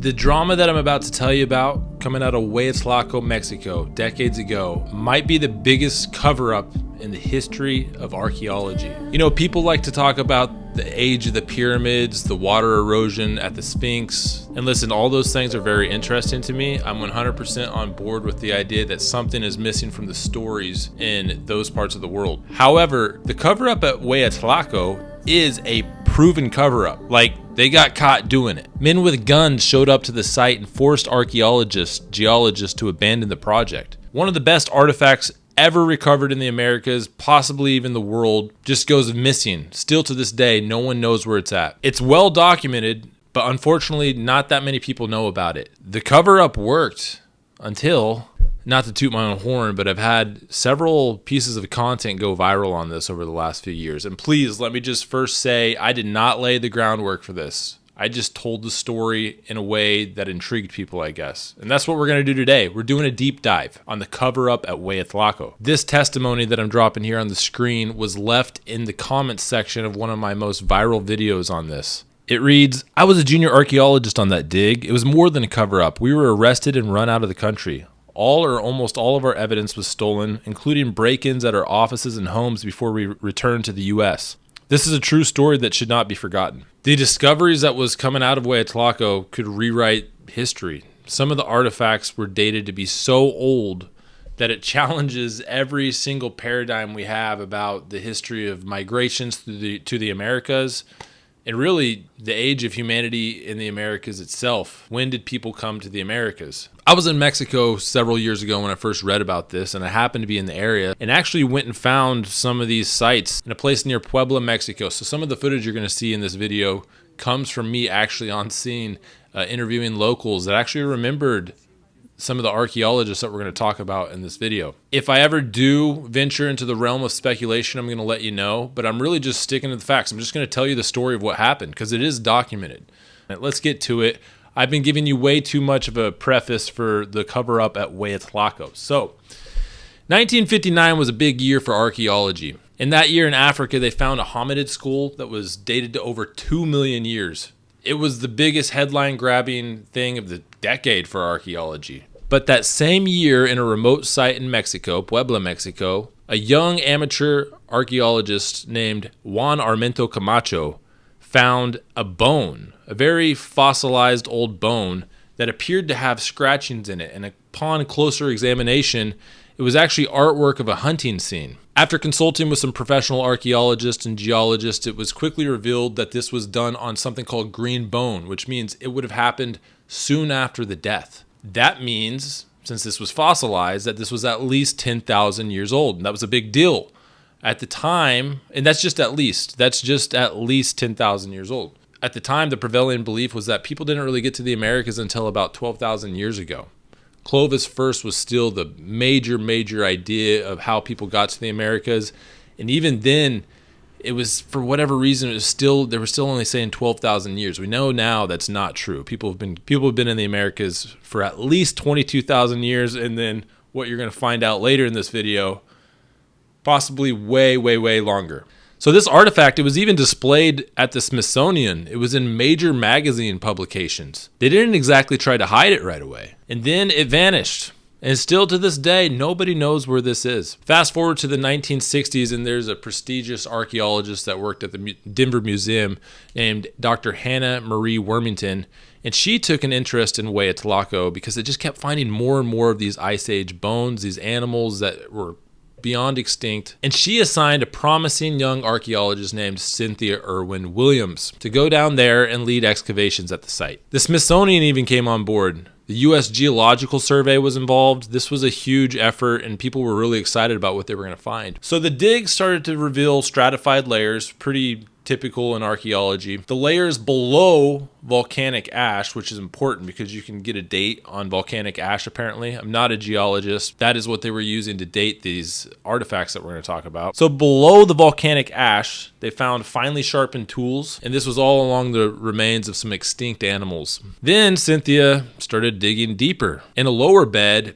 The drama that I'm about to tell you about, coming out of Hueyatlaco, Mexico, decades ago, might be the biggest cover-up in the history of archaeology. You know, people like to talk about the age of the pyramids, the water erosion at the Sphinx, and listen, all those things are very interesting to me. I'm 100% on board with the idea that something is missing from the stories in those parts of the world. However, the cover-up at Hueyatlaco is a proven cover-up. Like, they got caught doing it. Men with guns showed up to the site and forced archaeologists, geologists to abandon the project. One of the best artifacts ever recovered in the Americas, possibly even the world, just goes missing. Still to this day, no one knows where it's at. It's well documented, but unfortunately, not that many people know about it. The cover-up worked until, not to toot my own horn, but I've had several pieces of content go viral on this over the last few years. And please, let me just first say, I did not lay the groundwork for this. I just told the story in a way that intrigued people, I guess. And that's what we're going to do today. We're doing a deep dive on the cover-up at Hueyatlaco. This testimony that I'm dropping here on the screen was left in the comments section of one of my most viral videos on this. It reads, "I was a junior archaeologist on that dig. It was more than a cover-up. We were arrested and run out of the country. All or almost all of our evidence was stolen, including break-ins at our offices and homes before we returned to the U.S. This is a true story that should not be forgotten." The discoveries that was coming out of Hueyatlaco could rewrite history. Some of the artifacts were dated to be so old that it challenges every single paradigm we have about the history of migrations to the Americas, and really the age of humanity in the Americas itself. When did people come to the Americas? I was in Mexico several years ago when I first read about this, and I happened to be in the area and actually went and found some of these sites in a place near Puebla, Mexico. So some of the footage you're going to see in this video comes from me actually on scene, interviewing locals that actually remembered some of the archaeologists that we're going to talk about in this video. If I ever do venture into the realm of speculation, I'm going to let you know, but I'm really just sticking to the facts. I'm just going to tell you the story of what happened because it is documented. Let's get to it. I've been giving you way too much of a preface for the cover-up at Hueyatlaco. So, 1959 was a big year for archaeology. In that year in Africa, they found a hominid skull that was dated to over 2 million years. It was the biggest headline-grabbing thing of the decade for archaeology. But that same year, in a remote site in Mexico, Puebla, Mexico, a young amateur archaeologist named Juan Armento Camacho found a bone, a very fossilized old bone that appeared to have scratchings in it. And upon closer examination, it was actually artwork of a hunting scene. After consulting with some professional archaeologists and geologists, it was quickly revealed that this was done on something called green bone, which means it would have happened soon after the death. That means, since this was fossilized, that this was at least 10,000 years old. And that was a big deal at the time. And that's just at least 10,000 years old. At the time, the prevailing belief was that people didn't really get to the Americas until about 12,000 years ago. Clovis first was still the major idea of how people got to the Americas. And even then, it was, for whatever reason, they were still only saying 12,000 years. We know now that's not true. People have been in the Americas for at least 22,000 years. And then what you're going to find out later in this video, possibly way longer. So this artifact, it was even displayed at the Smithsonian. It was in major magazine publications. They didn't exactly try to hide it right away. And then it vanished. And still to this day, nobody knows where this is. Fast forward to the 1960s, and there's a prestigious archaeologist that worked at the Denver Museum named Dr. Hannah Marie Wormington. And she took an interest in Hueyatlaco because it just kept finding more and more of these Ice Age bones, these animals that were beyond extinct, and she assigned a promising young archaeologist named Cynthia Irwin Williams to go down there and lead excavations at the site. The Smithsonian even came on board. The U.S. Geological Survey was involved. This was a huge effort, and people were really excited about what they were going to find. So the dig started to reveal stratified layers, pretty typical in archaeology. The layers below volcanic ash, which is important because you can get a date on volcanic ash apparently. I'm not a geologist. That is what they were using to date these artifacts that we're going to talk about. So below the volcanic ash, they found finely sharpened tools, and this was all along the remains of some extinct animals. Then Cynthia started digging deeper. In a lower bed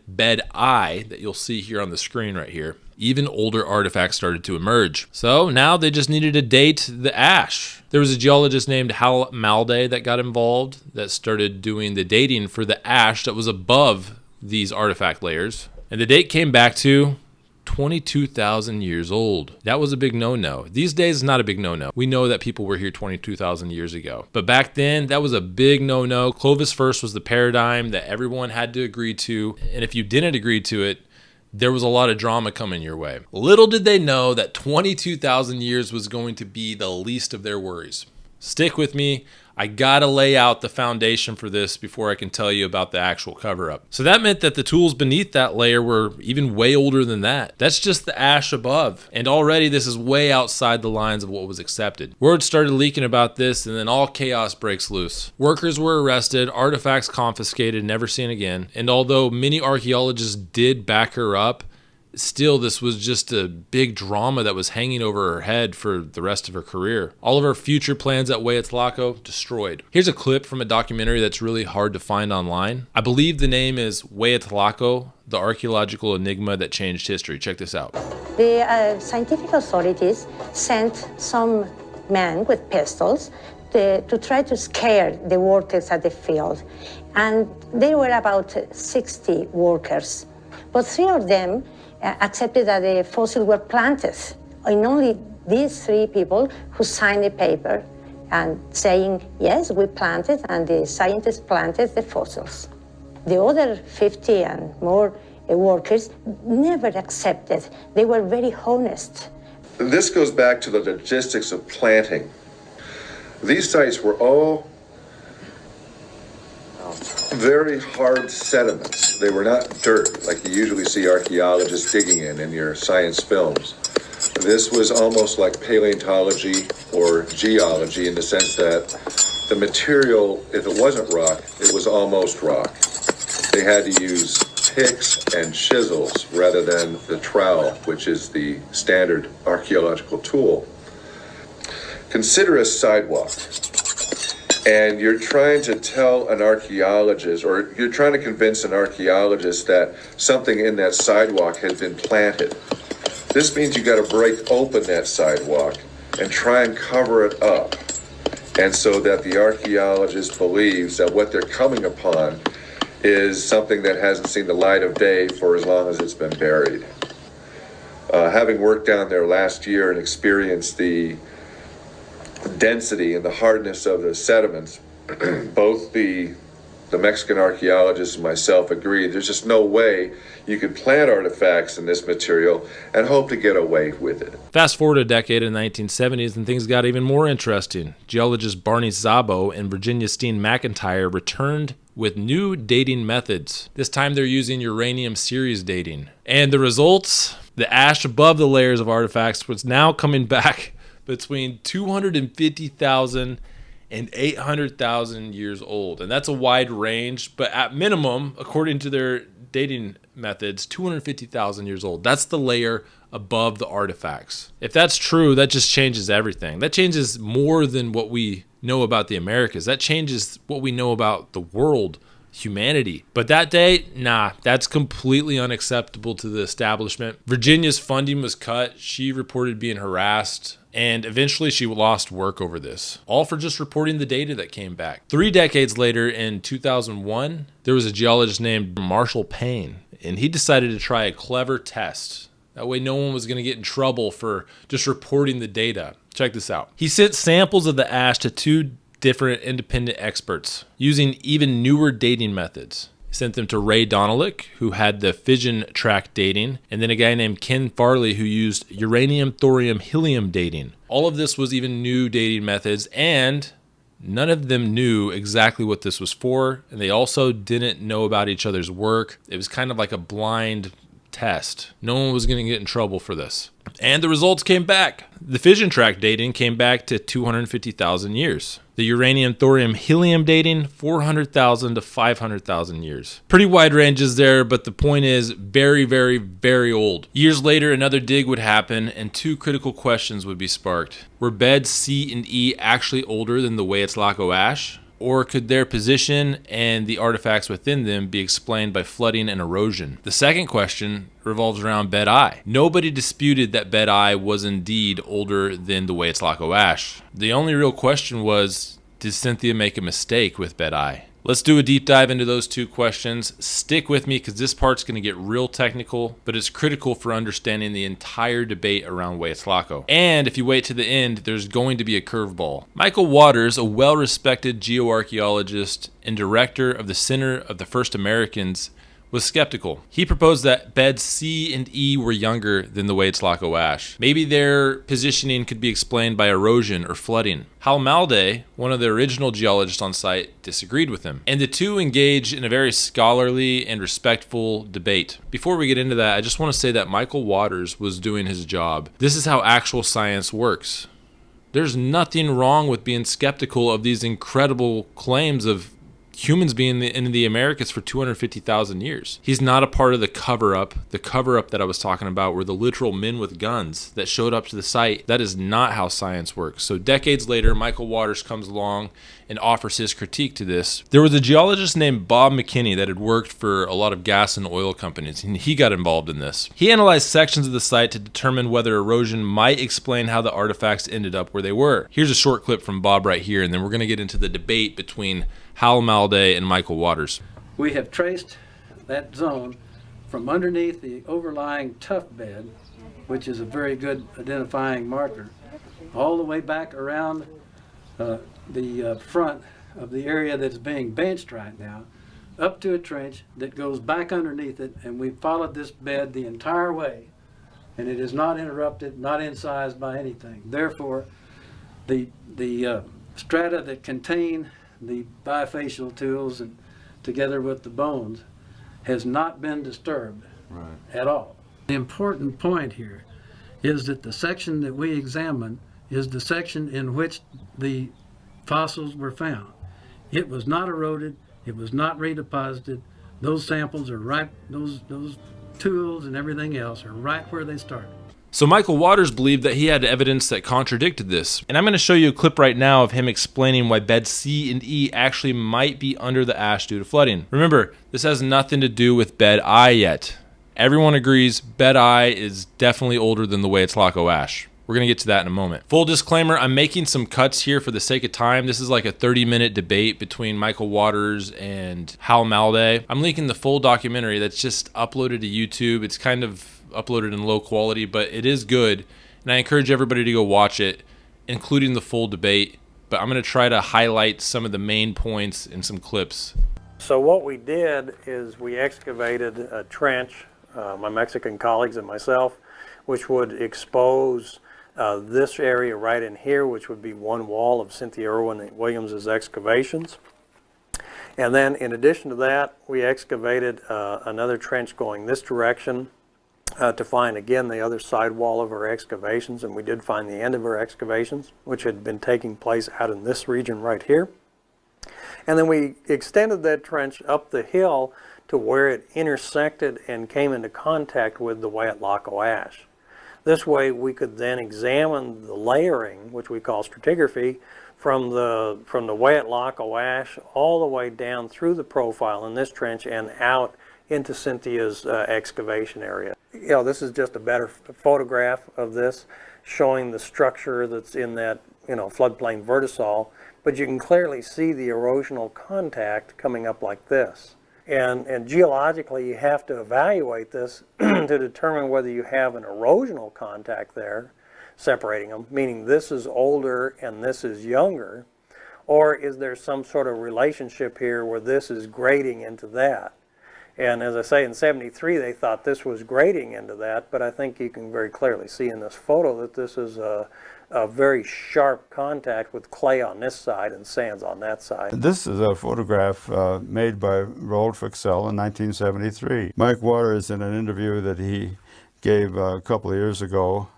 I, that you'll see here on the screen right here, even older artifacts started to emerge. So now they just needed to date the ash. There was a geologist named Hal Malday that got involved that started doing the dating for the ash that was above these artifact layers. And the date came back to 22,000 years old. That was a big no-no. These days, it's not a big no-no. We know that people were here 22,000 years ago. But back then, that was a big no-no. Clovis first was the paradigm that everyone had to agree to. And if you didn't agree to it, there was a lot of drama coming your way. Little did they know that 22,000 years was going to be the least of their worries. Stick with me. I gotta lay out the foundation for this before I can tell you about the actual cover-up. So that meant that the tools beneath that layer were even way older than that. That's just the ash above. And already this is way outside the lines of what was accepted. Word started leaking about this, and then all chaos breaks loose. Workers were arrested, artifacts confiscated, never seen again. And although many archaeologists did back her up, still, this was just a big drama that was hanging over her head for the rest of her career. All of her future plans at Hueyatlaco destroyed. Here's a clip from a documentary that's really hard to find online. I believe the name is Hueyatlaco, the archaeological enigma that changed history. Check this out. The scientific authorities sent some men with pistols to try to scare the workers at the field. And there were about 60 workers. But 3 of them accepted that the fossils were planted. And only these 3 people who signed the paper and saying, yes, we planted, and the scientists planted the fossils. The other 50 and more workers never accepted. They were very honest. This goes back to the logistics of planting. These sites were all very hard sediments. They were not dirt like you usually see archaeologists digging in your science films. This was almost like paleontology or geology in the sense that the material, if it wasn't rock, it was almost rock. They had to use picks and chisels rather than the trowel, which is the standard archaeological tool. Consider a sidewalk. And you're trying to tell an archaeologist, or you're trying to convince an archaeologist that something in that sidewalk has been planted. This means you got to break open that sidewalk and try and cover it up. And so that the archaeologist believes that what they're coming upon is something that hasn't seen the light of day for as long as it's been buried. Having worked down there last year and experienced the density and the hardness of the sediments, both the Mexican archaeologists and myself agreed there's just no way you could plant artifacts in this material and hope to get away with it. Fast forward a decade in the 1970s and things got even more interesting. Geologist Barney Szabo and Virginia Steen McIntyre returned with new dating methods. This time they're using uranium series dating. And the results, the ash above the layers of artifacts was now coming back between 250,000 and 800,000 years old. And that's a wide range, but at minimum, according to their dating methods, 250,000 years old. That's the layer above the artifacts. If that's true, that just changes everything. That changes more than what we know about the Americas. That changes what we know about the world, humanity. But that day, nah, that's completely unacceptable to the establishment. Virginia's funding was cut. She reported being harassed, and eventually she lost work over this, all for just reporting the data that came back. 3 decades later, in 2001, there was a geologist named Marshall Payne, and he decided to try a clever test. That way no one was going to get in trouble for just reporting the data. Check this out. He sent samples of the ash to 2 different independent experts using even newer dating methods. He sent them to Ray Donelick, who had the fission track dating, and then a guy named Ken Farley, who used uranium, thorium, helium dating. All of this was even new dating methods, and none of them knew exactly what this was for, and they also didn't know about each other's work. It was kind of like a blind test. No one was going to get in trouble for this. And the results came back. The fission track dating came back to 250,000 years. The uranium, thorium, helium dating, 400,000 to 500,000 years. Pretty wide ranges there, but the point is very, very, very old. Years later, another dig would happen, and 2 critical questions would be sparked. Were beds C and E actually older than the Hueyatlaco ash? Or could their position and the artifacts within them be explained by flooding and erosion? The second question revolves around bed I. Nobody disputed that bed I was indeed older than the Hueyatlaco ash. The only real question was, did Cynthia make a mistake with bed I? Let's do a deep dive into those two questions. Stick with me because this part's going to get real technical, but it's critical for understanding the entire debate around Hueyatlaco. And if you wait to the end, there's going to be a curveball. Michael Waters, a well-respected geoarchaeologist and director of the Center of the First Americans, was skeptical. He proposed that beds C and E were younger than the Hueyatlaco ash. Maybe their positioning could be explained by erosion or flooding. Hal Malday, one of the original geologists on site, disagreed with him, and the two engaged in a very scholarly and respectful debate. Before we get into that, I just want to say that Michael Waters was doing his job. This is how actual science works. There's nothing wrong with being skeptical of these incredible claims of humans being in the Americas for 250,000 years. He's not a part of the cover-up. The cover-up that I was talking about were the literal men with guns that showed up to the site. That is not how science works. So decades later, Michael Waters comes along and offers his critique to this. There was a geologist named Bob McKinney that had worked for a lot of gas and oil companies, and he got involved in this. He analyzed sections of the site to determine whether erosion might explain how the artifacts ended up where they were. Here's a short clip from Bob right here, and then we're going to get into the debate between Hal Malday and Michael Waters. We have traced that zone from underneath the overlying tuff bed, which is a very good identifying marker, all the way back around the front of the area that's being benched right now, up to a trench that goes back underneath it, and we followed this bed the entire way, and it is not interrupted, not incised by anything. Therefore, the strata that contain the bifacial tools and together with the bones has not been disturbed at all. The important point here is that the section that we examined is the section in which the fossils were found. It was not eroded, it was not redeposited. Those samples are right, those tools and everything else are right where they started. So Michael Waters believed that he had evidence that contradicted this. And I'm going to show you a clip right now of him explaining why beds C and E actually might be under the ash due to flooding. Remember, this has nothing to do with bed I yet. Everyone agrees bed I is definitely older than the Hueyatlaco ash. We're going to get to that in a moment. Full disclaimer, I'm making some cuts here for the sake of time. This is like a 30-minute debate between Michael Waters and Hal Malday. I'm linking the full documentary that's just uploaded to YouTube. It's kind of uploaded in low quality, but it is good, and I encourage everybody to go watch it, including the full debate. But I'm going to try to highlight some of the main points in some clips. So what we did is we excavated a trench, my Mexican colleagues and myself, which would expose this area right in here, which would be one wall of Cynthia Irwin Williams's excavations. And then in addition to that, we excavated another trench going this direction to find again the other side wall of our excavations, and we did find the end of our excavations, which had been taking place out in this region right here. And then we extended that trench up the hill to where it intersected and came into contact with the Hueyatlaco ash. This way we could then examine the layering, which we call stratigraphy, from the Hueyatlaco ash all the way down through the profile in this trench and out into Cynthia's excavation area. You know, this is just a better photograph of this, showing the structure that's in that, floodplain vertisol, but you can clearly see the erosional contact coming up like this. And geologically, you have to evaluate this to determine whether you have an erosional contact there, separating them, meaning this is older and this is younger, or is there some sort of relationship here where this is grading into that? And as I say, in '73, they thought this was grading into that, but I think you can very clearly see in this photo that this is a very sharp contact with clay on this side and sands on that side. This is a photograph made by Roald Fixell in 1973. Mike Waters, in an interview that he gave a couple of years ago,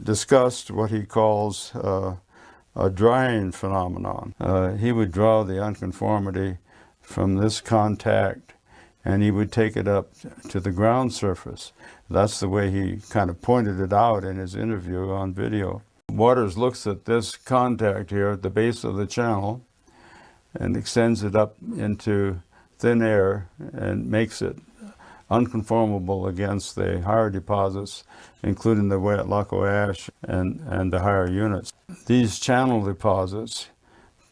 discussed what he calls a drying phenomenon. He would draw the unconformity from this contact, and he would take it up to the ground surface. That's the way he kind of pointed it out in his interview on video. Waters looks at this contact here at the base of the channel, and extends it up into thin air and makes it unconformable against the higher deposits, including the Hueyatlaco ash and the higher units. These channel deposits,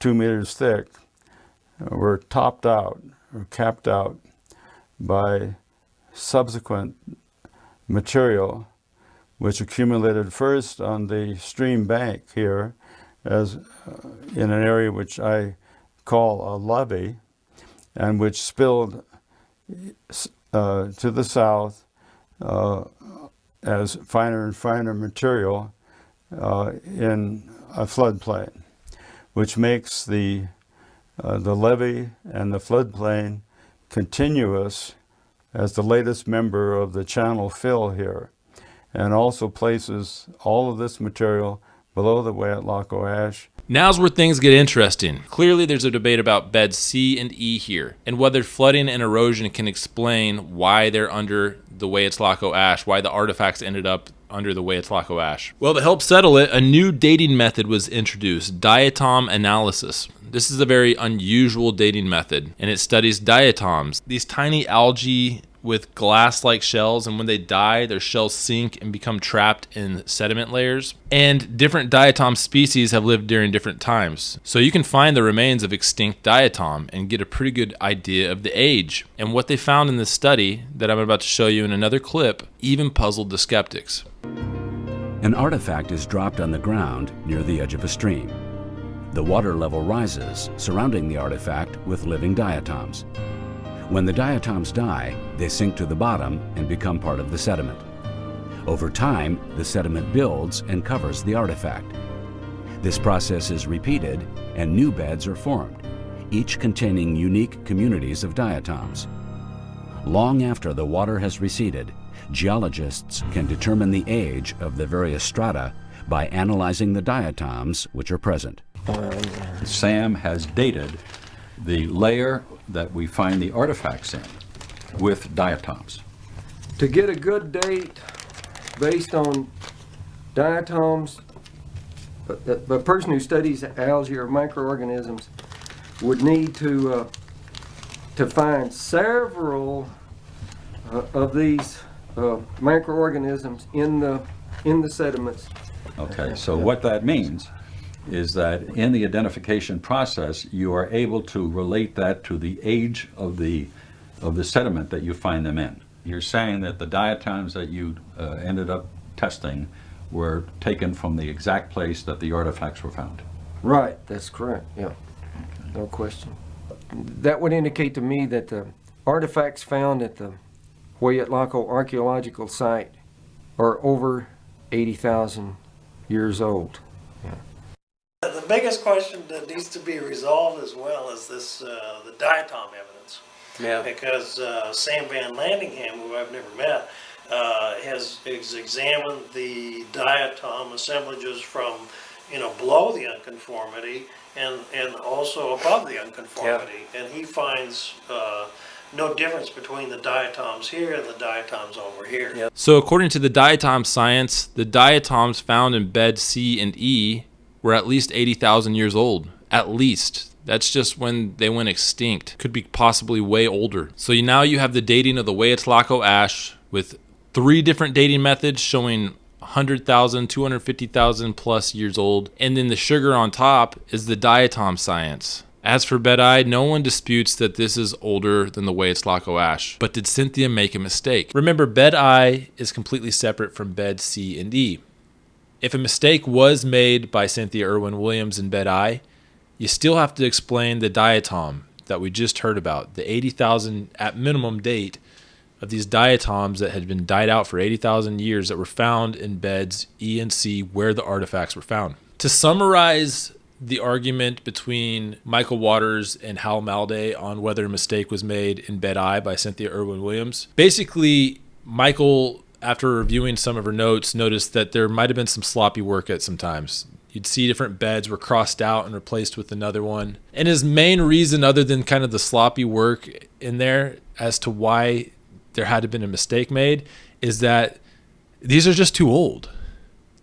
2 meters thick, were topped out or capped out by subsequent material which accumulated first on the stream bank here as in an area which I call a levee, and which spilled to the south as finer and finer material in a floodplain, which makes the levee and the floodplain continuous as the latest member of the channel fill here, and also places all of this material below the Hueyatlaco ash. Now's where things get interesting. Clearly there's a debate about beds C and E here, and whether flooding and erosion can explain why they're under the Hueyatlaco ash, why the artifacts ended up under the Hueyatlaco ash. Well, to help settle it, a new dating method was introduced, diatom analysis. This is a very unusual dating method, and it studies diatoms, these tiny algae with glass-like shells, and when they die, their shells sink and become trapped in sediment layers. And different diatom species have lived during different times. So you can find the remains of extinct diatom and get a pretty good idea of the age. And what they found in this study that I'm about to show you in another clip even puzzled the skeptics. An artifact is dropped on the ground near the edge of a stream. The water level rises, surrounding the artifact with living diatoms. When the diatoms die, they sink to the bottom and become part of the sediment. Over time, the sediment builds and covers the artifact. This process is repeated and new beds are formed, each containing unique communities of diatoms. Long after the water has receded, geologists can determine the age of the various strata by analyzing the diatoms which are present. Sam has dated the layer that we find the artifacts in with diatoms. To get a good date based on diatoms, a person who studies algae or microorganisms would need to find several of these microorganisms in the sediments. Okay, so what that means is that in the identification process, you are able to relate that to the age of the sediment that you find them in. You're saying that the diatoms that you ended up testing were taken from the exact place that the artifacts were found. Right, that's correct, yeah, no question. That would indicate to me that the artifacts found at the Hueyatlaco archaeological site are over 80,000 years old. The biggest question that needs to be resolved as well is this, the diatom evidence. Yeah. Because Sam Van Landingham, who I've never met, has examined the diatom assemblages from, below the unconformity and also above the unconformity. Yeah. And he finds no difference between the diatoms here and the diatoms over here. Yep. So according to the diatom science, the diatoms found in bed C and E were at least 80,000 years old. At least. That's just when they went extinct. Could be possibly way older. So now you have the dating of the Hueyatlaco ash with 3 different dating methods showing 100,000, 250,000 plus years old. And then the sugar on top is the diatom science. As for bed I, no one disputes that this is older than the Hueyatlaco ash. But did Cynthia make a mistake? Remember, bed I is completely separate from bed C and E. If a mistake was made by Cynthia Irwin Williams in bed I, you still have to explain the diatom that we just heard about, the 80,000 at minimum date of these diatoms that had been died out for 80,000 years that were found in beds E and C where the artifacts were found. To summarize the argument between Michael Waters and Hal Malday on whether a mistake was made in bed I by Cynthia Irwin Williams, basically Michael, after reviewing some of her notes, noticed that there might have been some sloppy work at some times. You'd see different beds were crossed out and replaced with another one. And his main reason, other than kind of the sloppy work in there as to why there had to have been a mistake made, is that these are just too old.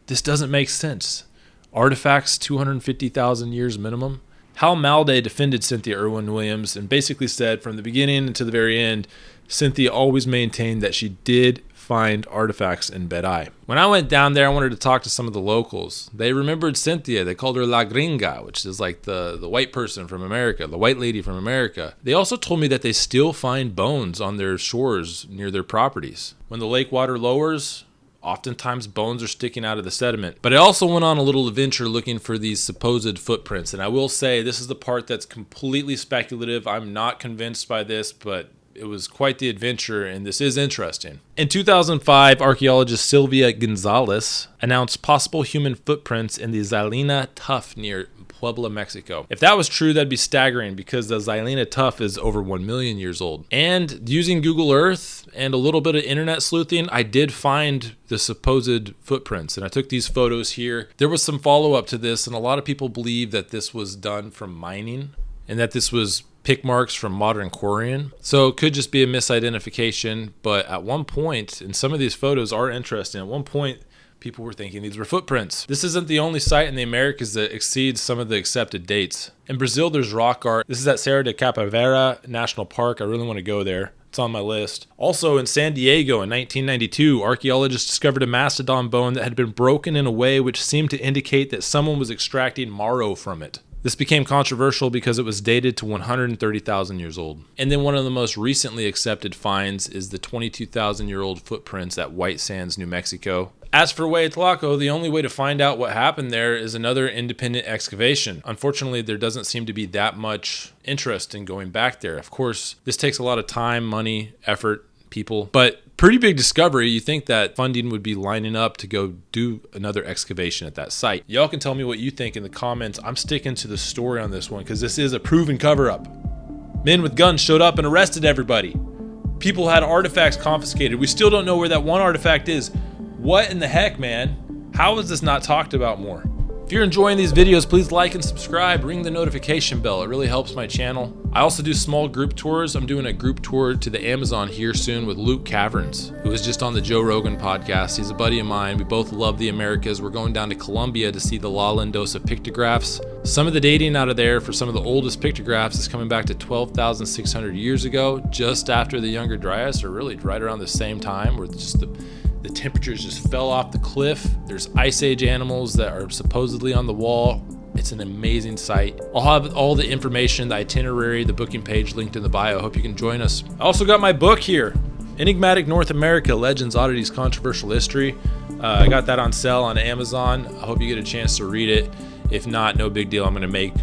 This doesn't make sense. Artifacts, 250,000 years minimum. Hal Malday defended Cynthia Irwin Williams and basically said from the beginning to the very end, Cynthia always maintained that she did find artifacts in Beray. When I went down there, I wanted to talk to some of the locals. They remembered Cynthia. They called her La Gringa, which is like the white person from America, the white lady from America. They also told me that they still find bones on their shores near their properties. When the lake water lowers, oftentimes bones are sticking out of the sediment. But I also went on a little adventure looking for these supposed footprints. And I will say, this is the part that's completely speculative. I'm not convinced by this, but it was quite the adventure, and this is interesting. In 2005, archaeologist Sylvia Gonzalez announced possible human footprints in the Xylena Tuff near Puebla, Mexico. If that was true, that'd be staggering because the Xylena Tuff is over 1 million years old. And using Google Earth and a little bit of internet sleuthing, I did find the supposed footprints, and I took these photos here. There was some follow-up to this, and a lot of people believe that this was done from mining and that this was pick marks from modern quarrying. So it could just be a misidentification, but at one point, and some of these photos are interesting, at one point people were thinking these were footprints. This isn't the only site in the Americas that exceeds some of the accepted dates. In Brazil, there's rock art. This is at Serra de Capoeira National Park. I really want to go there. It's on my list. Also in San Diego in 1992, archaeologists discovered a mastodon bone that had been broken in a way which seemed to indicate that someone was extracting marrow from it. This became controversial because it was dated to 130,000 years old. And then one of the most recently accepted finds is the 22,000-year-old footprints at White Sands, New Mexico. As for Hueyatlaco, the only way to find out what happened there is another independent excavation. Unfortunately, there doesn't seem to be that much interest in going back there. Of course, this takes a lot of time, money, effort, people, but pretty big discovery. You think that funding would be lining up to go do another excavation at that site. Y'all can tell me what you think in the comments. I'm sticking to the story on this one because this is a proven cover-up. Men with guns showed up and arrested everybody. People had artifacts confiscated. We still don't know where that one artifact is. What in the heck, man? How is this not talked about more? If you're enjoying these videos, please like and subscribe, ring the notification bell. It really helps my channel. I also do small group tours. I'm doing a group tour to the Amazon here soon with Luke Caverns, who was just on the Joe Rogan podcast. He's a buddy of mine. We both love the Americas. We're going down to Colombia to see the La Lindosa pictographs. Some of the dating out of there for some of the oldest pictographs is coming back to 12,600 years ago, just after the Younger Dryas, or really right around the same time, where just the temperatures just fell off the cliff. There's Ice Age animals that are supposedly on the wall. It's an amazing site. I'll have all the information, the itinerary, the booking page linked in the bio. I hope you can join us. I also got my book here, Enigmatic North America, Legends, Oddities, Controversial History. I got that on sale on Amazon. I hope you get a chance to read it. If not, no big deal. I'm gonna make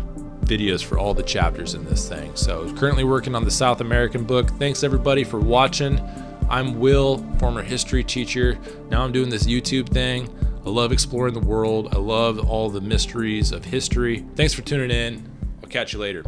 videos for all the chapters in this thing. So currently working on the South American book. Thanks everybody for watching. I'm Will, former history teacher. Now I'm doing this YouTube thing. I love exploring the world. I love all the mysteries of history. Thanks for tuning in. I'll catch you later.